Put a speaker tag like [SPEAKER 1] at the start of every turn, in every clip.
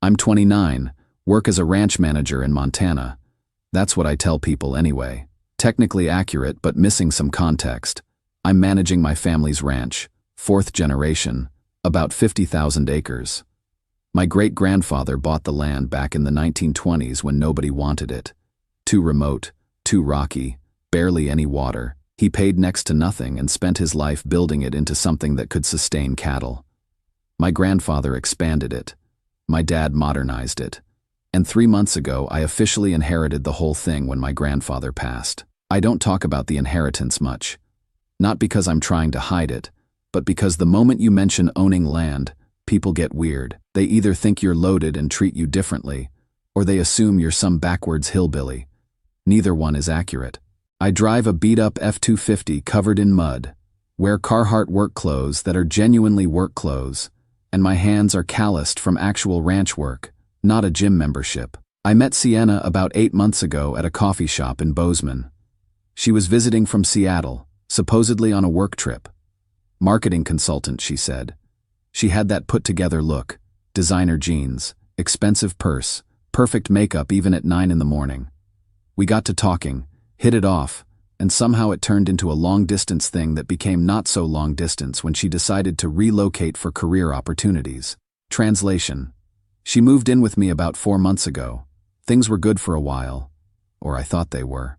[SPEAKER 1] I'm 29, work as a ranch manager in Montana. That's what I tell people anyway. Technically accurate, but missing some context. I'm managing my family's ranch, 4th generation, about 50,000 acres. My great-grandfather bought the land back in the 1920s when nobody wanted it. Too remote, too rocky, barely any water. He paid next to nothing and spent his life building it into something that could sustain cattle. My grandfather expanded it. My dad modernized it. And 3 months ago, I officially inherited the whole thing when my grandfather passed. I don't talk about the inheritance much. Not because I'm trying to hide it, but because the moment you mention owning land, people get weird. They either think you're loaded and treat you differently, or they assume you're some backwards hillbilly. Neither one is accurate. I drive a beat-up F-250 covered in mud, wear Carhartt work clothes that are genuinely work clothes, and my hands are calloused from actual ranch work, not a gym membership. I met Sienna about 8 months ago at a coffee shop in Bozeman. She was visiting from Seattle, supposedly on a work trip. Marketing consultant, she said. She had that put-together look, designer jeans, expensive purse, perfect makeup even at 9 in the morning. We got to talking, hit it off, and somehow it turned into a long-distance thing that became not so long-distance when she decided to relocate for career opportunities. Translation. She moved in with me about 4 months ago. Things were good for a while, or I thought they were.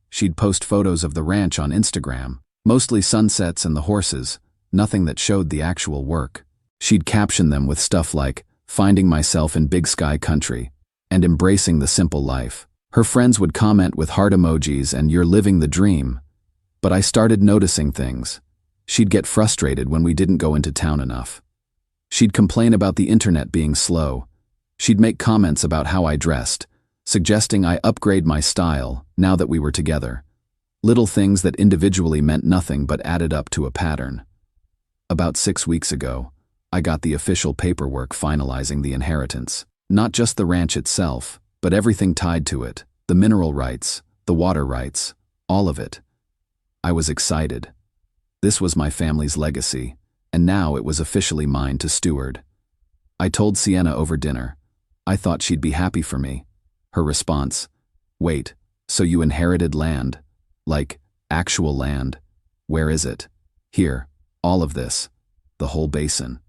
[SPEAKER 1] She'd post photos of the ranch on Instagram, mostly sunsets and the horses, nothing that showed the actual work. She'd caption them with stuff like, "Finding myself in big sky country," and "Embracing the simple life." Her friends would comment with heart emojis and "You're living the dream." But I started noticing things. She'd get frustrated when we didn't go into town enough. She'd complain about the internet being slow. She'd make comments about how I dressed, suggesting I upgrade my style now that we were together. Little things that individually meant nothing but added up to a pattern. About 6 weeks ago, I got the official paperwork finalizing the inheritance. Not just the ranch itself, but everything tied to it, the mineral rights, the water rights, all of it. I was excited. This was my family's legacy, and now it was officially mine to steward. I told Sienna over dinner. I thought she'd be happy for me. Her response, "Wait, so you inherited land? Like, actual land? Where is it?" "Here, all of this. The whole basin."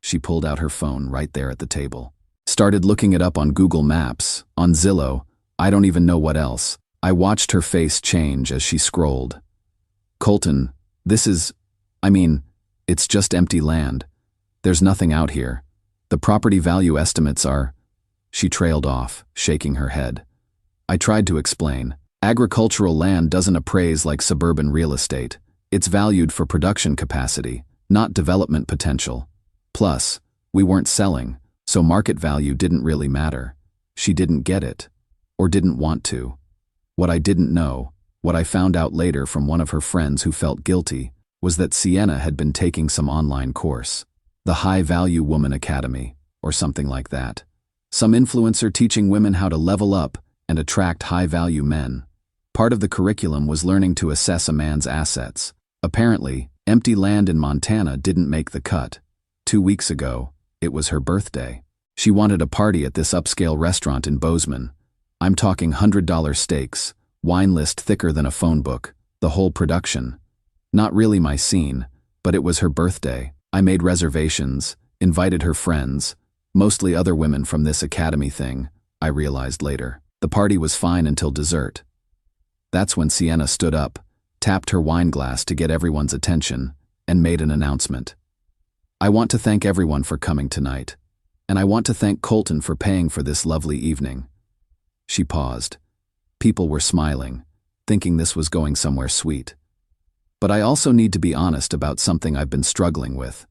[SPEAKER 1] She pulled out her phone right there at the table. Started looking it up on Google Maps, on Zillow, I don't even know what else. I watched her face change as she scrolled. "Colton, it's just empty land. There's nothing out here. The property value estimates are..." She trailed off, shaking her head. I tried to explain. Agricultural land doesn't appraise like suburban real estate. It's valued for production capacity, not development potential. Plus, we weren't selling, so market value didn't really matter. She didn't get it. Or didn't want to. What I didn't know, what I found out later from one of her friends who felt guilty, was that Sienna had been taking some online course. The High Value Woman Academy, or something like that. Some influencer teaching women how to level up and attract high-value men. Part of the curriculum was learning to assess a man's assets. Apparently, empty land in Montana didn't make the cut. 2 weeks ago, it was her birthday. She wanted a party at this upscale restaurant in Bozeman. I'm talking $100 steaks, wine list thicker than a phone book, the whole production. Not really my scene, but it was her birthday. I made reservations, invited her friends, mostly other women from this academy thing, I realized later. The party was fine until dessert. That's when Sienna stood up, tapped her wine glass to get everyone's attention, and made an announcement. "I want to thank everyone for coming tonight, and I want to thank Colton for paying for this lovely evening." She paused. People were smiling, thinking this was going somewhere sweet. But I also need to be honest about something I've been struggling with.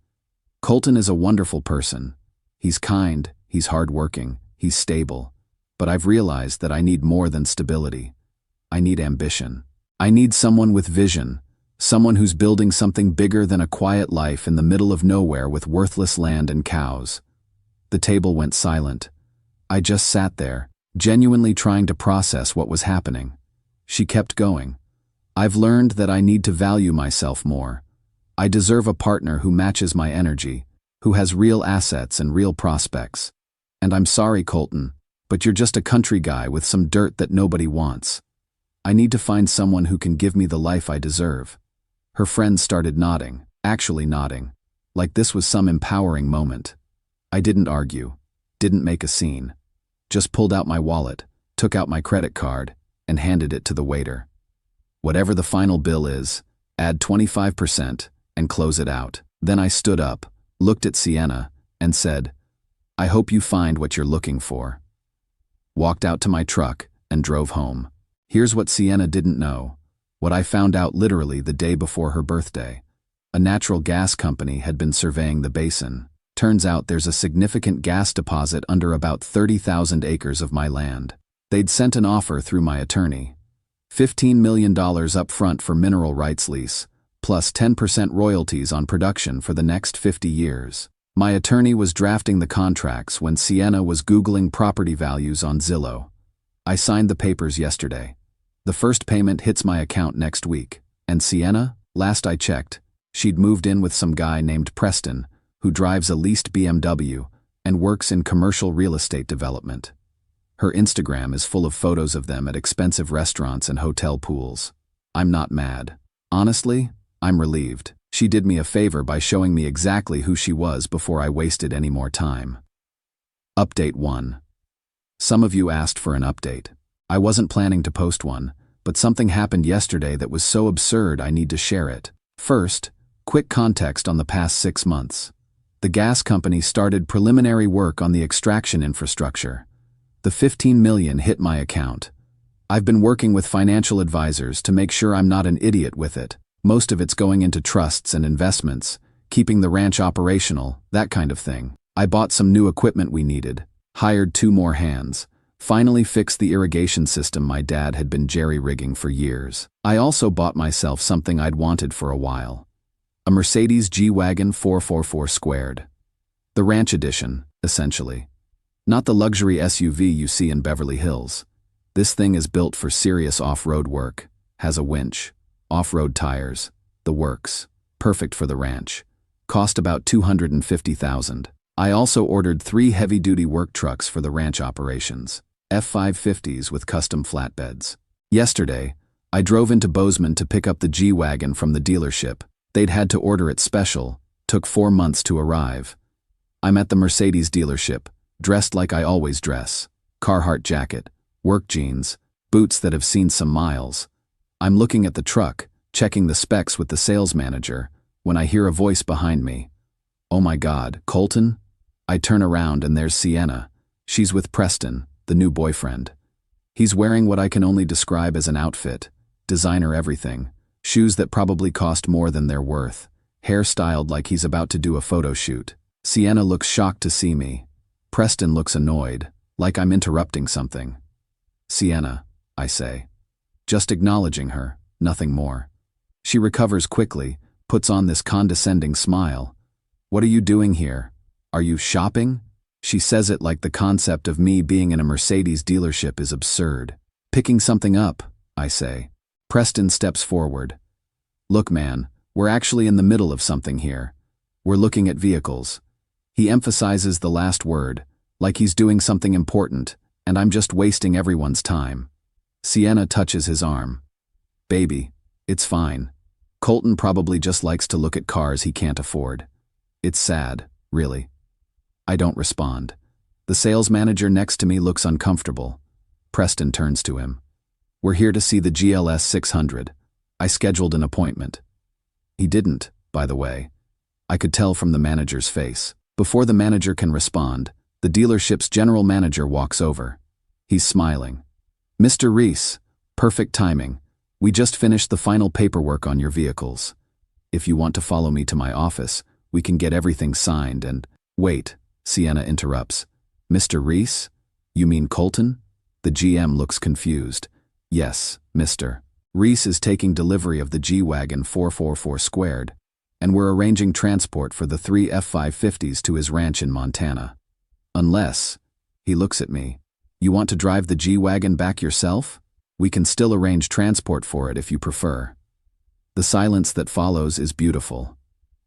[SPEAKER 1] Colton is a wonderful person. He's kind, he's hardworking, he's stable. But I've realized that I need more than stability. I need ambition. I need someone with vision, someone who's building something bigger than a quiet life in the middle of nowhere with worthless land and cows. The table went silent. I just sat there, genuinely trying to process what was happening. She kept going. "I've learned that I need to value myself more. I deserve a partner who matches my energy, who has real assets and real prospects. And I'm sorry, Colton, but you're just a country guy with some dirt that nobody wants. I need to find someone who can give me the life I deserve. Her friends started nodding, actually nodding, like this was some empowering moment. I didn't argue, didn't make a scene, just pulled out my wallet, took out my credit card, and handed it to the waiter. Whatever the final bill is, add 25% and close it out. Then I stood up, looked at Sienna, and said, I hope you find what you're looking for. Walked out to my truck and drove home. Here's what Sienna didn't know, what I found out literally the day before her birthday. A natural gas company had been surveying the basin. Turns out there's a significant gas deposit under about 30,000 acres of my land. They'd sent an offer through my attorney. $15 million up front for mineral rights lease, plus 10% royalties on production for the next 50 years. My attorney was drafting the contracts when Sienna was Googling property values on Zillow. I signed the papers yesterday. The first payment hits my account next week. And Sienna, last I checked, she'd moved in with some guy named Preston, who drives a leased BMW and works in commercial real estate development. Her Instagram is full of photos of them at expensive restaurants and hotel pools. I'm not mad. Honestly, I'm relieved. She did me a favor by showing me exactly who she was before I wasted any more time. Update 1. Some of you asked for an update. I wasn't planning to post one, but something happened yesterday that was so absurd I need to share it. First, quick context on the past 6 months. The gas company started preliminary work on the extraction infrastructure. The $15 million hit my account. I've been working with financial advisors to make sure I'm not an idiot with it. Most of it's going into trusts and investments, keeping the ranch operational, that kind of thing. I bought some new equipment we needed, hired 2 more hands, finally fixed the irrigation system my dad had been jerry-rigging for years. I also bought myself something I'd wanted for a while. A Mercedes G-Wagon 444 squared. The ranch edition, essentially. Not the luxury SUV you see in Beverly Hills. This thing is built for serious off-road work, has a winch, off-road tires, the works. Perfect for the ranch. Cost about $250,000. I also ordered 3 heavy-duty work trucks for the ranch operations. F550s with custom flatbeds. Yesterday, I drove into Bozeman to pick up the G-Wagon from the dealership. They'd had to order it special, took 4 months to arrive. I'm at the Mercedes dealership, dressed like I always dress. Carhartt jacket, work jeans, boots that have seen some miles. I'm looking at the truck, checking the specs with the sales manager, when I hear a voice behind me. Oh my God, Colton? I turn around and there's Sienna. She's with Preston, the new boyfriend. He's wearing what I can only describe as an outfit, designer everything, shoes that probably cost more than they're worth, hair styled like he's about to do a photo shoot. Sienna looks shocked to see me. Preston looks annoyed, like I'm interrupting something. Sienna, I say. Just acknowledging her, nothing more. She recovers quickly, puts on this condescending smile. What are you doing here? Are you shopping? She says it like the concept of me being in a Mercedes dealership is absurd. Picking something up, I say. Preston steps forward. Look, man, we're actually in the middle of something here. We're looking at vehicles. He emphasizes the last word, like he's doing something important, and I'm just wasting everyone's time. Sienna touches his arm. Baby, it's fine. Colton probably just likes to look at cars he can't afford. It's sad, really. I don't respond. The sales manager next to me looks uncomfortable. Preston turns to him. We're here to see the GLS 600. I scheduled an appointment. He didn't, by the way. I could tell from the manager's face. Before the manager can respond, the dealership's general manager walks over. He's smiling. Mr. Reese, perfect timing. We just finished the final paperwork on your vehicles. If you want to follow me to my office, we can get everything signed and— Wait, Sienna interrupts. Mr. Reese? You mean Colton? The GM looks confused. Yes, Mr. Reese is taking delivery of the G-Wagon 444 squared, and we're arranging transport for the 3 F550s to his ranch in Montana. Unless, he looks at me, you want to drive the G-Wagon back yourself? We can still arrange transport for it if you prefer. The silence that follows is beautiful.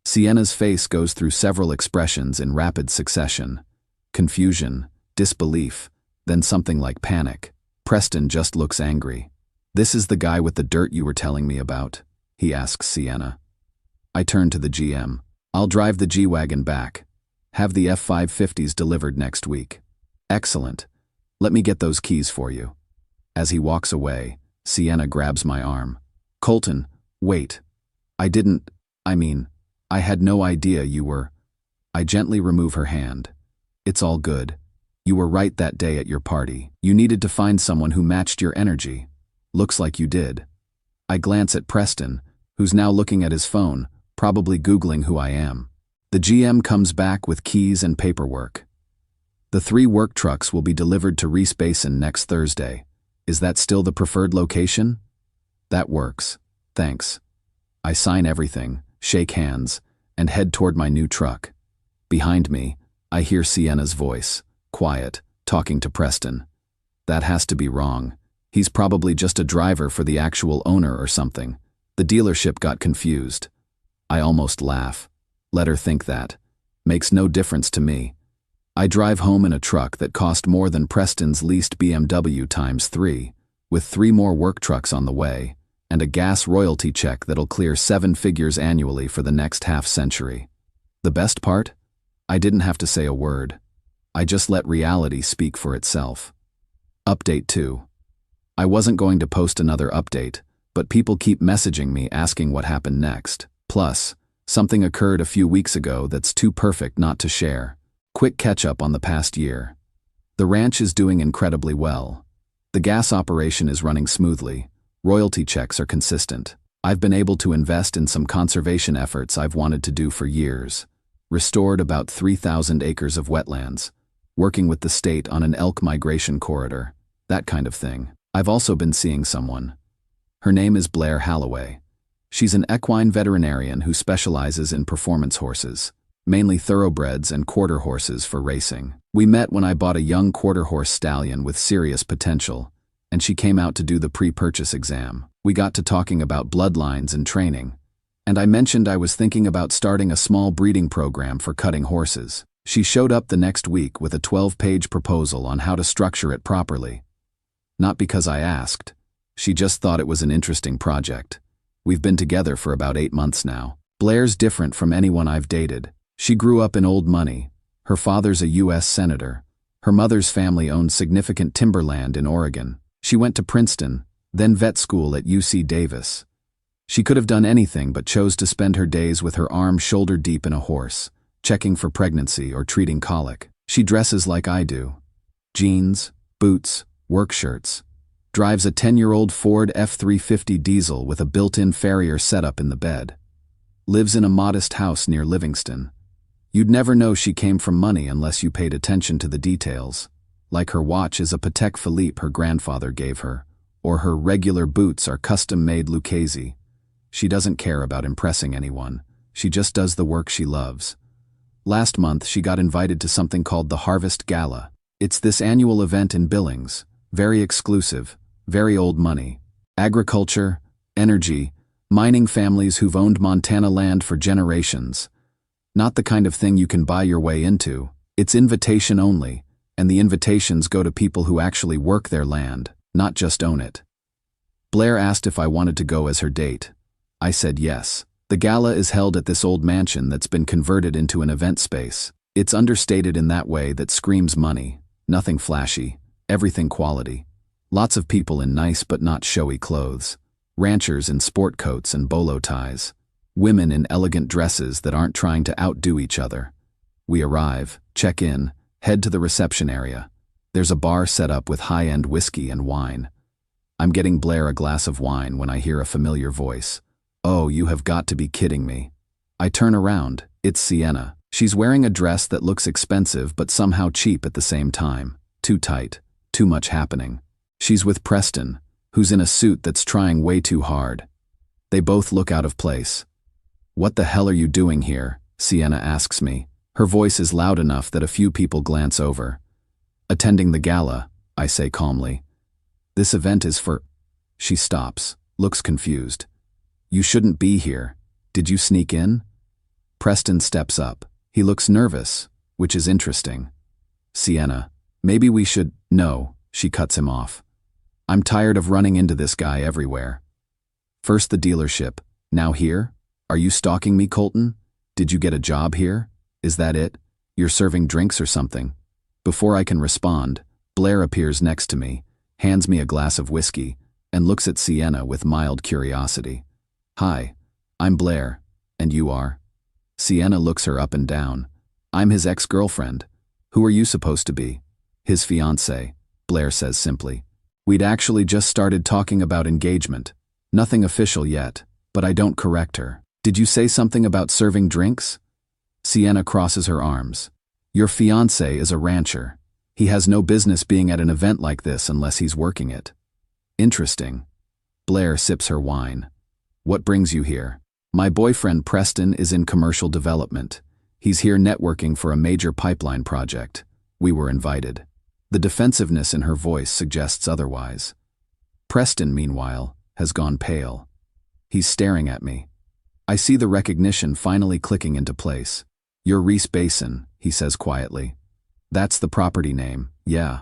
[SPEAKER 1] Sienna's face goes through several expressions in rapid succession. Confusion, disbelief, then something like panic. Preston just looks angry. "This is the guy with the dirt you were telling me about?" he asks Sienna. I turn to the GM. "I'll drive the G-Wagon back. Have the F-550s delivered next week." "Excellent. Let me get those keys for you." As he walks away, Sienna grabs my arm. "Colton, wait. I had no idea you were—" I gently remove her hand. "It's all good. You were right that day at your party. You needed to find someone who matched your energy. Looks like you did." I glance at Preston, who's now looking at his phone, probably Googling who I am. The GM comes back with keys and paperwork. "The 3 work trucks will be delivered to Reese Basin next Thursday. Is that still the preferred location?" "That works. Thanks." I sign everything, shake hands, and head toward my new truck. Behind me, I hear Sienna's voice, quiet, talking to Preston. "That has to be wrong. He's probably just a driver for the actual owner or something. The dealership got confused." I almost laugh. Let her think that. Makes no difference to me. I drive home in a truck that cost more than Preston's leased BMW times 3, with 3 more work trucks on the way, and a gas royalty check that'll clear 7 figures annually for the next half-century. The best part? I didn't have to say a word. I just let reality speak for itself. Update 2. I wasn't going to post another update, but people keep messaging me asking what happened next. Plus, something occurred a few weeks ago that's too perfect not to share. Quick catch-up on the past year. The ranch is doing incredibly well. The gas operation is running smoothly. Royalty checks are consistent. I've been able to invest in some conservation efforts I've wanted to do for years. Restored about 3,000 acres of wetlands. Working with the state on an elk migration corridor. That kind of thing. I've also been seeing someone. Her name is Blair Halloway. She's an equine veterinarian who specializes in performance horses, mainly thoroughbreds and quarter horses for racing. We met when I bought a young quarter horse stallion with serious potential, and she came out to do the pre-purchase exam. We got to talking about bloodlines and training, and I mentioned I was thinking about starting a small breeding program for cutting horses. She showed up the next week with a 12-page proposal on how to structure it properly. Not because I asked. She just thought it was an interesting project. We've been together for about 8 months now. Blair's different from anyone I've dated. She grew up in old money. Her father's a U.S. senator. Her mother's family owned significant timberland in Oregon. She went to Princeton, then vet school at UC Davis. She could have done anything but chose to spend her days with her arm shoulder deep in a horse, checking for pregnancy or treating colic. She dresses like I do. Jeans, boots, work shirts. Drives a 10-year-old Ford F-350 diesel with a built-in Farrier setup in the bed. Lives in a modest house near Livingston. You'd never know she came from money unless you paid attention to the details. Like her watch is a Patek Philippe her grandfather gave her, or her regular boots are custom-made Lucchese. She doesn't care about impressing anyone. She just does the work she loves. Last month, she got invited to something called the Harvest Gala. It's this annual event in Billings, very exclusive, very old money. Agriculture, energy, mining families who've owned Montana land for generations. Not the kind of thing you can buy your way into. It's invitation only, and the invitations go to people who actually work their land, not just own it. Blair asked if I wanted to go as her date. I said yes. The gala is held at this old mansion that's been converted into an event space. It's understated in that way that screams money. Nothing flashy, everything quality. Lots of people in nice but not showy clothes. Ranchers in sport coats and bolo ties. Women in elegant dresses that aren't trying to outdo each other. We arrive, check in, head to the reception area. There's a bar set up with high-end whiskey and wine. I'm getting Blair a glass of wine when I hear a familiar voice. Oh, you have got to be kidding me. I turn around. It's Sienna. She's wearing a dress that looks expensive but somehow cheap at the same time. Too tight. Too much happening. She's with Preston, who's in a suit that's trying way too hard. They both look out of place. "What the hell are you doing here?" Sienna asks me. Her voice is loud enough that a few people glance over. "Attending the gala," I say calmly. "This event is for—" She stops, looks confused. "You shouldn't be here. Did you sneak in?" Preston steps up. He looks nervous, which is interesting. "Sienna, Maybe we should— No, she cuts him off. I'm tired of running into this guy everywhere. First the dealership, now here? Are you stalking me, Colton? Did you get a job here? Is that it? You're serving drinks or something? Before I can respond, Blair appears next to me, hands me a glass of whiskey, and looks at Sienna with mild curiosity. Hi, I'm Blair, and you are? Sienna looks her up and down. I'm his ex-girlfriend. Who are you supposed to be? His fiancée, Blair says simply. We'd actually just started talking about engagement. Nothing official yet, but I don't correct her. Did you say something about serving drinks? Sienna crosses her arms. Your fiancé is a rancher. He has no business being at an event like this unless he's working it. Interesting. Blair sips her wine. What brings you here? My boyfriend Preston is in commercial development. He's here networking for a major pipeline project. We were invited. The defensiveness in her voice suggests otherwise. Preston, meanwhile, has gone pale. He's staring at me. I see the recognition finally clicking into place. You're Reese Basin, he says quietly. That's the property name, yeah.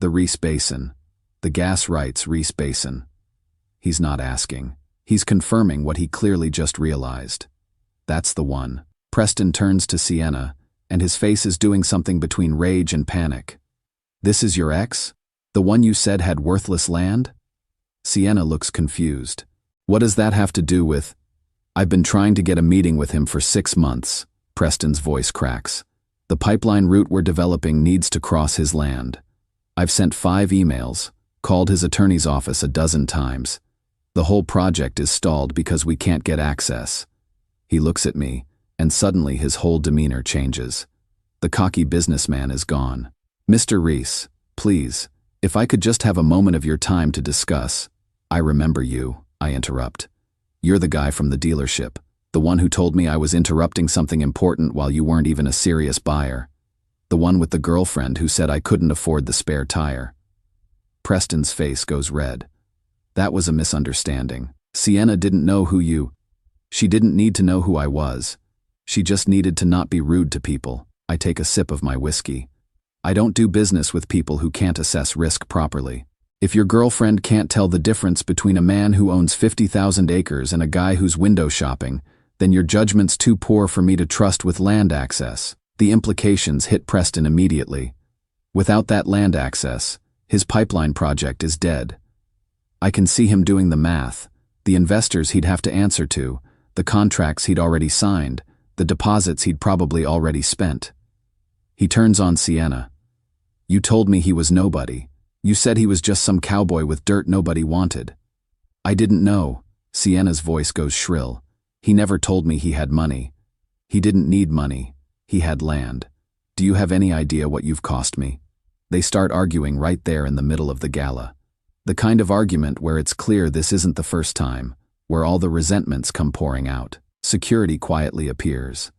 [SPEAKER 1] The Reese Basin. The gas rights Reese Basin. He's not asking. He's confirming what he clearly just realized. That's the one. Preston turns to Sienna, and his face is doing something between rage and panic. This is your ex? The one you said had worthless land? Sienna looks confused. What does that have to do with— I've been trying to get a meeting with him for 6 months, Preston's voice cracks. The pipeline route we're developing needs to cross his land. I've sent 5 emails, called his attorney's office a dozen times. The whole project is stalled because we can't get access. He looks at me, and suddenly his whole demeanor changes. The cocky businessman is gone. Mr. Reese, please, if I could just have a moment of your time to discuss— I remember you, I interrupt. You're the guy from the dealership, the one who told me I was interrupting something important while you weren't even a serious buyer. The one with the girlfriend who said I couldn't afford the spare tire. Preston's face goes red. That was a misunderstanding. Sienna didn't know who you— She didn't need to know who I was. She just needed to not be rude to people. I take a sip of my whiskey. I don't do business with people who can't assess risk properly. If your girlfriend can't tell the difference between a man who owns 50,000 acres and a guy who's window shopping, then your judgment's too poor for me to trust with land access. The implications hit Preston immediately. Without that land access, his pipeline project is dead. I can see him doing the math, the investors he'd have to answer to, the contracts he'd already signed, the deposits he'd probably already spent. He turns on Sienna. You told me he was nobody. You said he was just some cowboy with dirt nobody wanted. I didn't know. Sienna's voice goes shrill. He never told me he had money. He didn't need money. He had land. Do you have any idea what you've cost me? They start arguing right there in the middle of the gala. The kind of argument where it's clear this isn't the first time, where all the resentments come pouring out. Security quietly appears.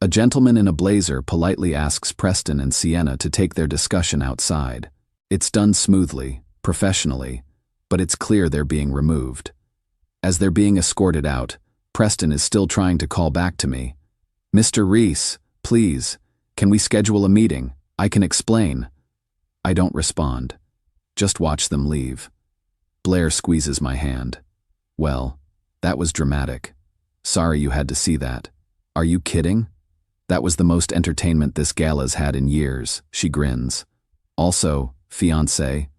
[SPEAKER 1] A gentleman in a blazer politely asks Preston and Sienna to take their discussion outside. It's done smoothly, professionally, but it's clear they're being removed. As they're being escorted out, Preston is still trying to call back to me. Mr. Reese, please, can we schedule a meeting? I can explain. I don't respond. Just watch them leave. Blair squeezes my hand. Well, that was dramatic. Sorry you had to see that. Are you kidding? That was the most entertainment this gala's had in years, she grins. Also, fiancé,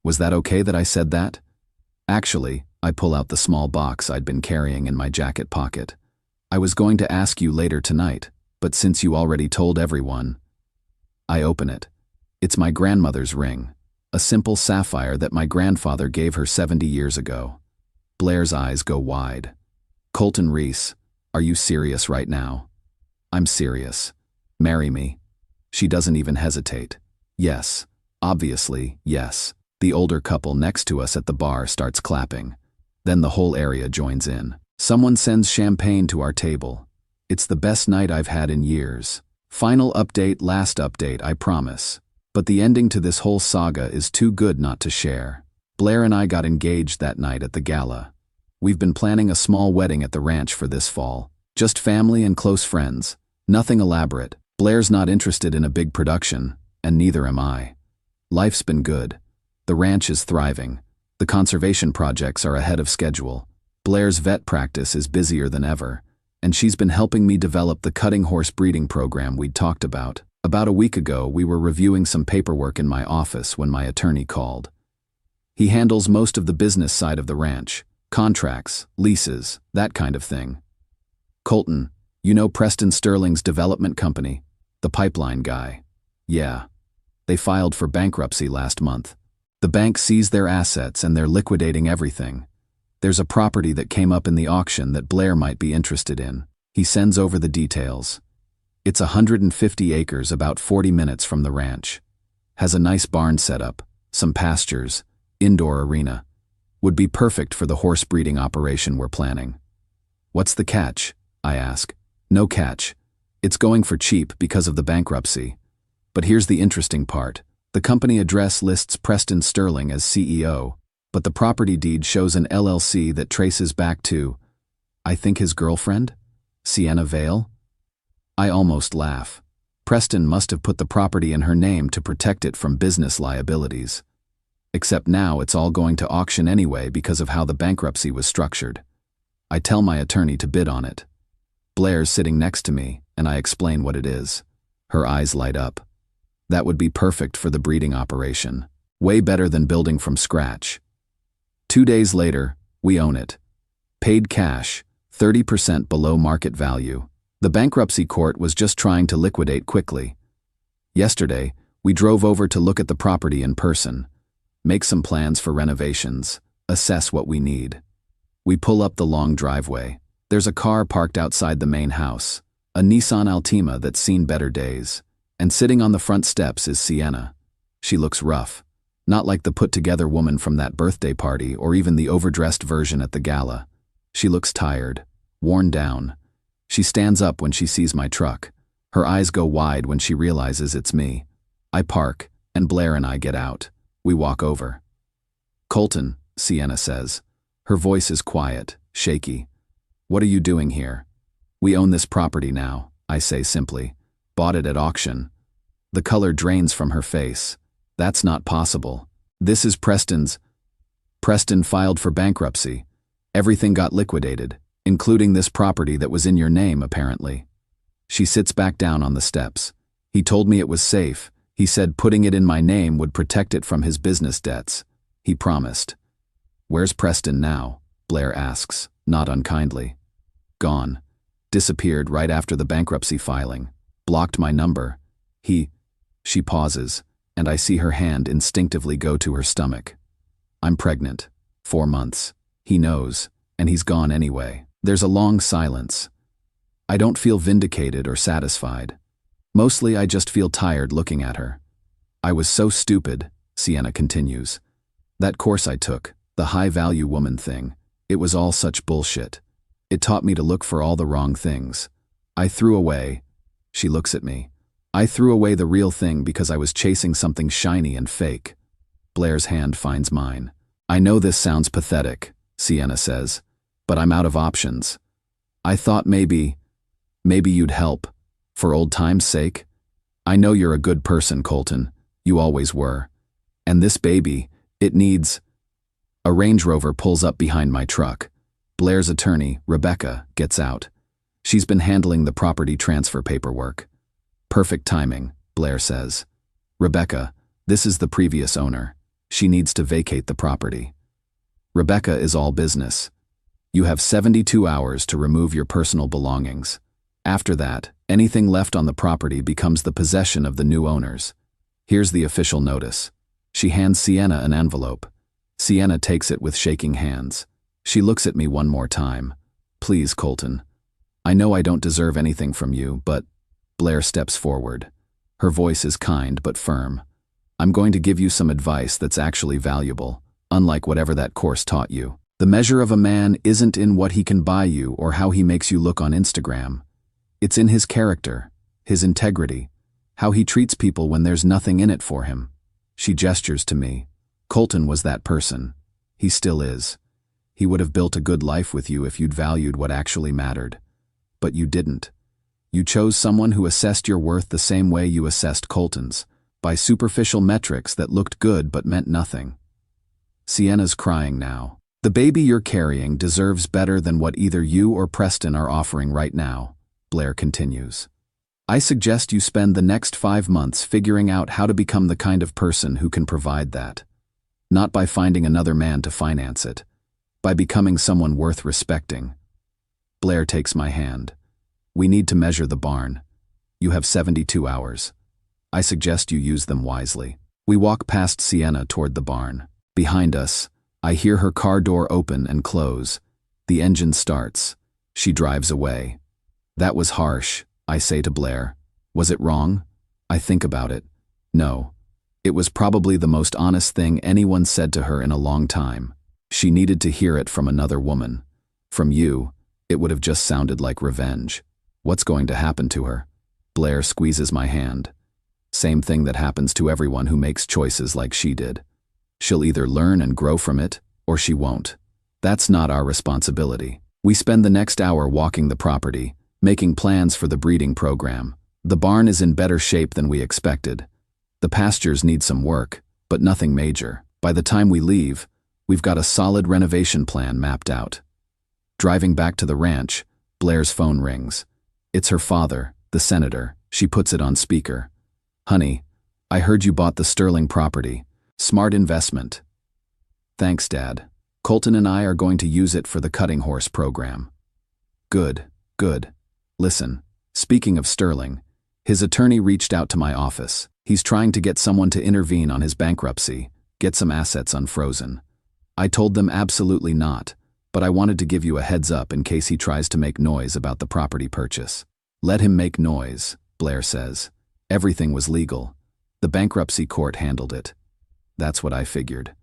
[SPEAKER 1] was that okay that I said that? Actually, I pull out the small box I'd been carrying in my jacket pocket. I was going to ask you later tonight, but since you already told everyone— I open it. It's my grandmother's ring, a simple sapphire that my grandfather gave her 70 years ago. Blair's eyes go wide. Colton Reese, are you serious right now? I'm serious. Marry me. She doesn't even hesitate. Yes. Obviously, yes. The older couple next to us at the bar starts clapping. Then the whole area joins in. Someone sends champagne to our table. It's the best night I've had in years. Final update, last update, I promise. But the ending to this whole saga is too good not to share. Blair and I got engaged that night at the gala. We've been planning a small wedding at the ranch for this fall. Just family and close friends. Nothing elaborate. Blair's not interested in a big production, and neither am I. Life's been good. The ranch is thriving. The conservation projects are ahead of schedule. Blair's vet practice is busier than ever, and she's been helping me develop the cutting horse breeding program we'd talked about. About a week ago, we were reviewing some paperwork in my office when my attorney called. He handles most of the business side of the ranch, contracts, leases, that kind of thing. Colton, you know Preston Sterling's development company, the pipeline guy. Yeah. They filed for bankruptcy last month. The bank seized their assets and they're liquidating everything. There's a property that came up in the auction that Blair might be interested in. He sends over the details. It's 150 acres about 40 minutes from the ranch. Has a nice barn setup, some pastures, indoor arena. Would be perfect for the horse breeding operation we're planning. What's the catch? I ask. No catch. It's going for cheap because of the bankruptcy. But here's the interesting part. The company address lists Preston Sterling as CEO, but the property deed shows an LLC that traces back to, I think his girlfriend? Sienna Vale? I almost laugh. Preston must have put the property in her name to protect it from business liabilities. Except now it's all going to auction anyway because of how the bankruptcy was structured. I tell my attorney to bid on it. Blair's sitting next to me, and I explain what it is. Her eyes light up. That would be perfect for the breeding operation. Way better than building from scratch. 2 days later, we own it. Paid cash, 30% below market value. The bankruptcy court was just trying to liquidate quickly. Yesterday, we drove over to look at the property in person, make some plans for renovations, assess what we need. We pull up the long driveway. There's a car parked outside the main house, a Nissan Altima that's seen better days. And sitting on the front steps is Sienna. She looks rough, not like the put-together woman from that birthday party or even the overdressed version at the Gala. She looks tired, worn down. She stands up when she sees my truck. Her eyes go wide when she realizes it's me. I park, and Blair and I get out. We walk over. Colton, Sienna says. Her voice is quiet, shaky. What are you doing here? We own this property now, I say simply. Bought it at auction. The color drains from her face. That's not possible. This is Preston's. Preston filed for bankruptcy. Everything got liquidated, including this property that was in your name, apparently. She sits back down on the steps. He told me it was safe. He said putting it in my name would protect it from his business debts. He promised. Where's Preston now? Blair asks, not unkindly. Gone. Disappeared right after the bankruptcy filing. Blocked my number. She pauses, and I see her hand instinctively go to her stomach. I'm pregnant. 4 months. He knows, and he's gone anyway. There's a long silence. I don't feel vindicated or satisfied. Mostly I just feel tired looking at her. I was so stupid, Sienna continues. That course I took, the high-value woman thing, it was all such bullshit. It taught me to look for all the wrong things. I threw away. She looks at me. I threw away the real thing because I was chasing something shiny and fake. Blair's hand finds mine. I know this sounds pathetic, Sienna says, but I'm out of options. I thought maybe you'd help, for old time's sake. I know you're a good person, Colton. You always were. And this baby, it needs... A Range Rover pulls up behind my truck. Blair's attorney, Rebecca, gets out. She's been handling the property transfer paperwork. Perfect timing, Blair says. Rebecca, this is the previous owner. She needs to vacate the property. Rebecca is all business. You have 72 hours to remove your personal belongings. After that, anything left on the property becomes the possession of the new owners. Here's the official notice. She hands Sienna an envelope. Sienna takes it with shaking hands. She looks at me one more time. Please, Colton. I know I don't deserve anything from you, but... Blair steps forward. Her voice is kind but firm. I'm going to give you some advice that's actually valuable, unlike whatever that course taught you. The measure of a man isn't in what he can buy you or how he makes you look on Instagram. It's in his character, his integrity, how he treats people when there's nothing in it for him. She gestures to me. Colton was that person. He still is. He would have built a good life with you if you'd valued what actually mattered. But you didn't. You chose someone who assessed your worth the same way you assessed Colton's, by superficial metrics that looked good but meant nothing. Sienna's crying now. The baby you're carrying deserves better than what either you or Preston are offering right now, Blair continues. I suggest you spend the next 5 months figuring out how to become the kind of person who can provide that. Not by finding another man to finance it, by becoming someone worth respecting. Blair takes my hand. We need to measure the barn. You have 72 hours. I suggest you use them wisely. We walk past Sienna toward the barn. Behind us, I hear her car door open and close. The engine starts. She drives away. That was harsh, I say to Blair. Was it wrong? I think about it. No. It was probably the most honest thing anyone said to her in a long time. She needed to hear it from another woman. From you, it would have just sounded like revenge. What's going to happen to her? Blair squeezes my hand. Same thing that happens to everyone who makes choices like she did. She'll either learn and grow from it, or she won't. That's not our responsibility. We spend the next hour walking the property, making plans for the breeding program. The barn is in better shape than we expected. The pastures need some work, but nothing major. By the time we leave, we've got a solid renovation plan mapped out. Driving back to the ranch, Blair's phone rings. It's her father, the senator. She puts it on speaker. Honey, I heard you bought the Sterling property. Smart investment. Thanks, Dad. Colton and I are going to use it for the cutting horse program. Good, good. Listen, speaking of Sterling, his attorney reached out to my office. He's trying to get someone to intervene on his bankruptcy, get some assets unfrozen. I told them absolutely not, but I wanted to give you a heads up in case he tries to make noise about the property purchase. Let him make noise, Blair says. Everything was legal. The bankruptcy court handled it. That's what I figured.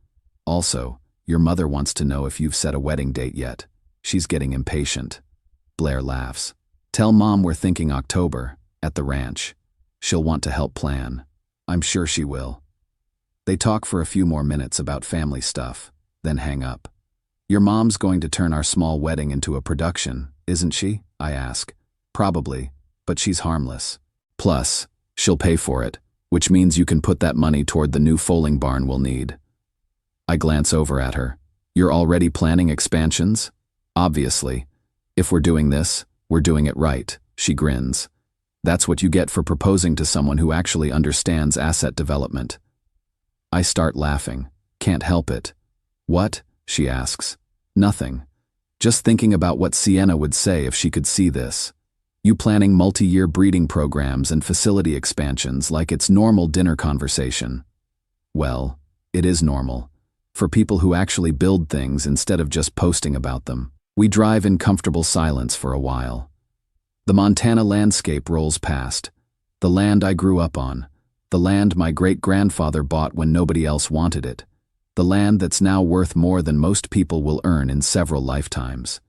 [SPEAKER 1] Also, your mother wants to know if you've set a wedding date yet. She's getting impatient. Blair laughs. Tell Mom we're thinking October, at the ranch. She'll want to help plan. I'm sure she will. They talk for a few more minutes about family stuff, then hang up. Your mom's going to turn our small wedding into a production, isn't she? I ask. Probably, but she's harmless. Plus, she'll pay for it, which means you can put that money toward the new foaling barn we'll need. I glance over at her. You're already planning expansions? Obviously. If we're doing this, we're doing it right, she grins. That's what you get for proposing to someone who actually understands asset development. I start laughing. Can't help it. What? She asks. Nothing. Just thinking about what Sienna would say if she could see this. You planning multi-year breeding programs and facility expansions like it's normal dinner conversation. Well, it is normal. For people who actually build things instead of just posting about them. We drive in comfortable silence for a while. The Montana landscape rolls past. The land I grew up on. The land my great-grandfather bought when nobody else wanted it. The land that's now worth more than most people will earn in several lifetimes.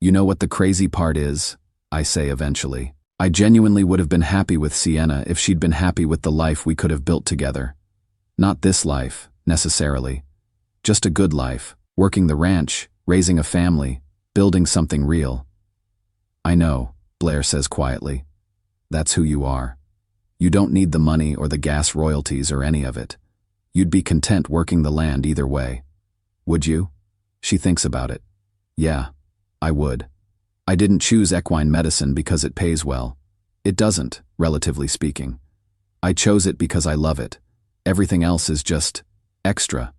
[SPEAKER 1] You know what the crazy part is? I say eventually. I genuinely would have been happy with Sienna if she'd been happy with the life we could have built together. Not this life, necessarily. Just a good life, working the ranch, raising a family, building something real. I know, Blair says quietly. That's who you are. You don't need the money or the gas royalties or any of it. You'd be content working the land either way. Would you? She thinks about it. Yeah, I would. I didn't choose equine medicine because it pays well. It doesn't, relatively speaking. I chose it because I love it. Everything else is just extra.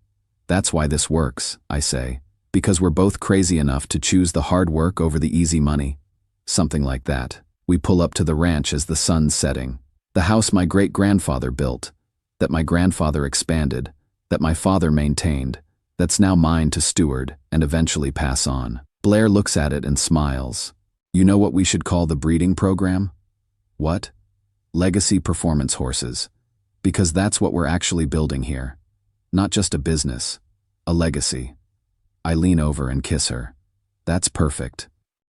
[SPEAKER 1] That's why this works, I say, because we're both crazy enough to choose the hard work over the easy money. Something like that. We pull up to the ranch as the sun's setting. The house my great-grandfather built, that my grandfather expanded, that my father maintained, that's now mine to steward and eventually pass on. Blair looks at it and smiles. You know what we should call the breeding program? What? Legacy performance horses. Because that's what we're actually building here. Not just a business, a legacy. I lean over and kiss her. That's perfect.